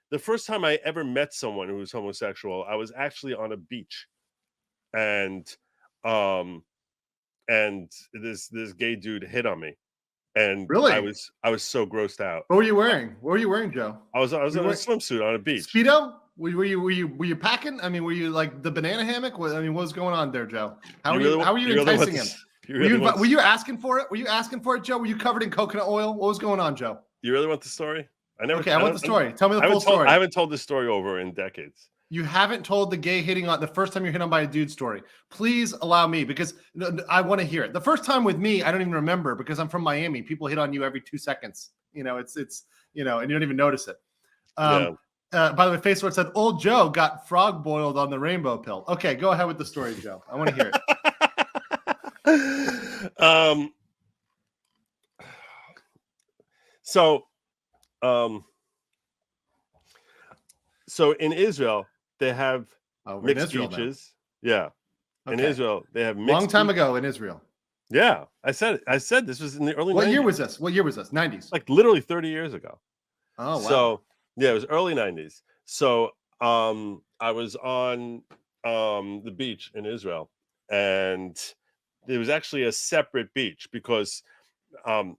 the first time I ever met someone who was homosexual, I was actually on a beach, and um and this gay dude hit on me, and I Really? was so grossed out. What were you wearing? What were you wearing, Joe? I was in a wearing- swimsuit on a beach. Speedo? Were you packing? I mean, were you like the banana hammock? What was going on there, Joe? How were you enticing him? Were you asking for it? Were you asking for it, Joe? Were you covered in coconut oil? What was going on, Joe? You really want the story? I want the story. Tell me the full story. I haven't told this story over in decades. You haven't told the gay hitting on the first time you're hit on by a dude story. Please allow me, because I want to hear it. The first time with me, I don't even remember, because I'm from Miami. People hit on you every 2 seconds. It's and you don't even notice it. By the way, Facebook said old Joe got frog boiled on the rainbow pill. Okay, go ahead with the story, Joe. I want to hear it. So in Israel, they have mixed beaches. Now. Yeah. Okay. In Israel, they have mixed long time ago in Israel. Yeah. I said this was in the early 90s. What year was this? 90s. Like literally 30 years ago. Oh, wow. So yeah, it was early 90s. So I was on the beach in Israel, and it was actually a separate beach because I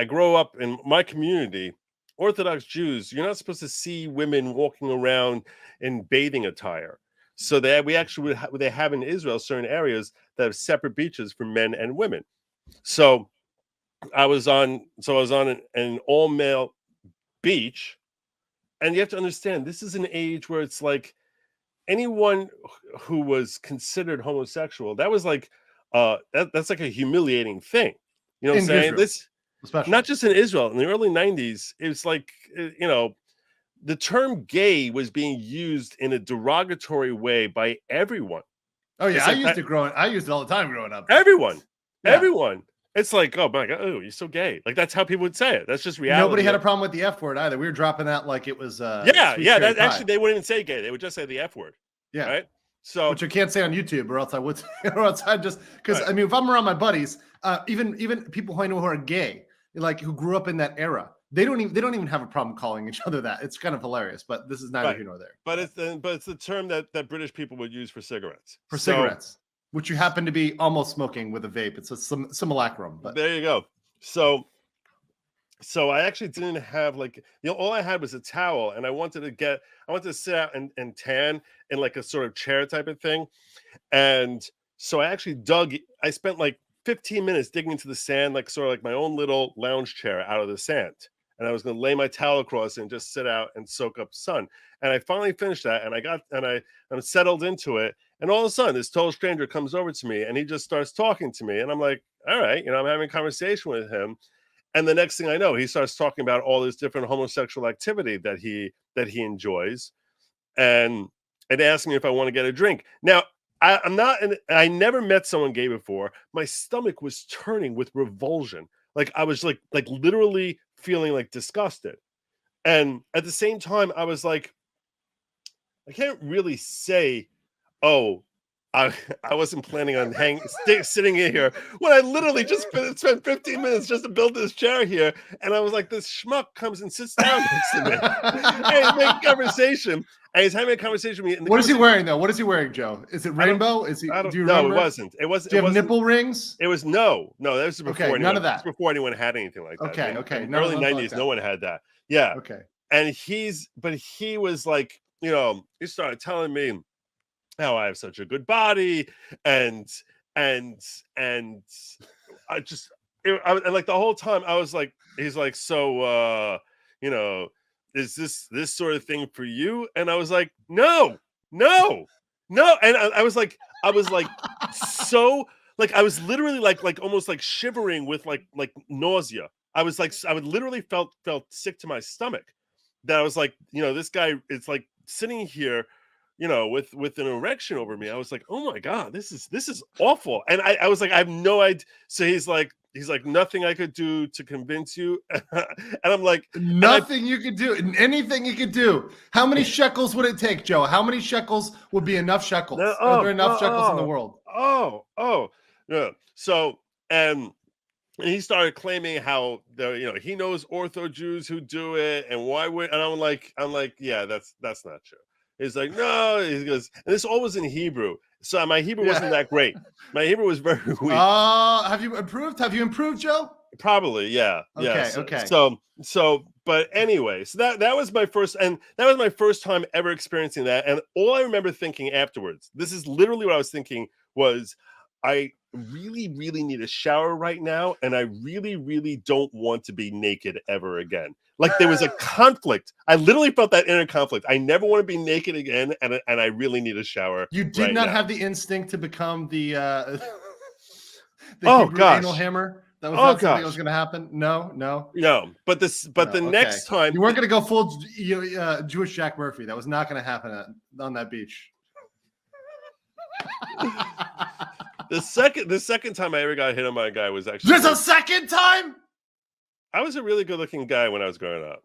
grow up in my community. Orthodox Jews, you're not supposed to see women walking around in bathing attire. So they have in Israel certain areas that have separate beaches for men and women. So I was on an all male beach, and you have to understand, this is an age where it's like anyone who was considered homosexual, that was like that's like a humiliating thing. You know what I'm saying? Israel. Especially. Not just in Israel. In the early 90s, it was like, the term gay was being used in a derogatory way by everyone. Oh, yeah. I used it all the time growing up. Everyone. It's like, oh, my God, oh, you're so gay. Like, that's how people would say it. That's just reality. Nobody had a problem with the F word either. We were dropping that like it was. Actually, they wouldn't even say gay. They would just say the F word. Yeah. Right? So, which you can't say on YouTube, or else I would, or else I just, because right. I mean, if I'm around my buddies, even people who I know who are gay, like who grew up in that era, they don't even have a problem calling each other that. It's kind of hilarious, but this is neither here nor there. But it's the term that British people would use for cigarettes. Cigarettes, which you happen to be almost smoking with a vape. It's a simulacrum. But there you go. So I actually didn't have all I had was a towel, and I wanted to sit out and tan in like a sort of chair type of thing. And so I actually I spent like 15 minutes digging into the sand, like sort of like my own little lounge chair out of the sand. And I was going to lay my towel across and just sit out and soak up sun. And I finally finished that, and I'm settled into it. And all of a sudden, this total stranger comes over to me, and he just starts talking to me. And I'm like, all right, I'm having a conversation with him. And the next thing I know, he starts talking about all this different homosexual activity that he enjoys, and asks me if I want to get a drink. Now, I never met someone gay before. My stomach was turning with revulsion. Like I was like literally feeling like disgusted. And at the same time, I was like, I can't really say, oh, I wasn't planning on sitting in here when I literally just spent 15 minutes just to build this chair here. And I was like, this schmuck comes and sits down next to me. And he's making conversation. And he's having a conversation with me. What is he wearing, though? What is he wearing, Joe? Is it rainbow? Do you remember? No, it wasn't. It wasn't. Do you have nipple rings? It was no. That was before anyone, none of that. Before anyone had anything like that. Okay. In the early 90s, no one had that. Yeah. Okay. And he was like, he started telling me how I have such a good body, and I just, and like the whole time I was like, he's like, so, is this sort of thing for you? And I was like, no. And I was like, so like, I was literally like almost like shivering with like nausea. I was like, I would literally felt sick to my stomach, that I was like, this guy is like sitting here, with an erection over me. I was like, oh my God, this is awful. And I was like, I have no idea. So he's like, nothing I could do to convince you. And I'm like, nothing you could do, anything you could do. How many shekels would it take, Joe? How many shekels would be enough shekels? Are there enough shekels in the world? Yeah. So, and and he started claiming how he knows Ortho Jews who do it, and why would, and I'm like, yeah, that's not true. He's like, no, he goes, and this all was in Hebrew, so my Hebrew wasn't that great. My Hebrew was very weak. Have you improved? Have you improved, Joe? Probably, yeah, yeah. Okay. But anyway, so that was my first, and that was my first time ever experiencing that. And all I remember thinking afterwards, this is literally what I was thinking, was I really, really need a shower right now, and I really, really don't want to be naked ever again. Like there was a conflict. I literally felt that inner conflict. I never want to be naked again, and I really need a shower. You did right not now. have the instinct to become the Oh, Hebrew gosh. anal hammer. That was Oh, not something that gosh. was going to happen. No. But the next time You weren't going to go full Jewish Jack Murphy. That was not going to happen on that beach. the second time I ever got hit on by a guy was actually There's a second time. I was a really good looking guy when I was growing up.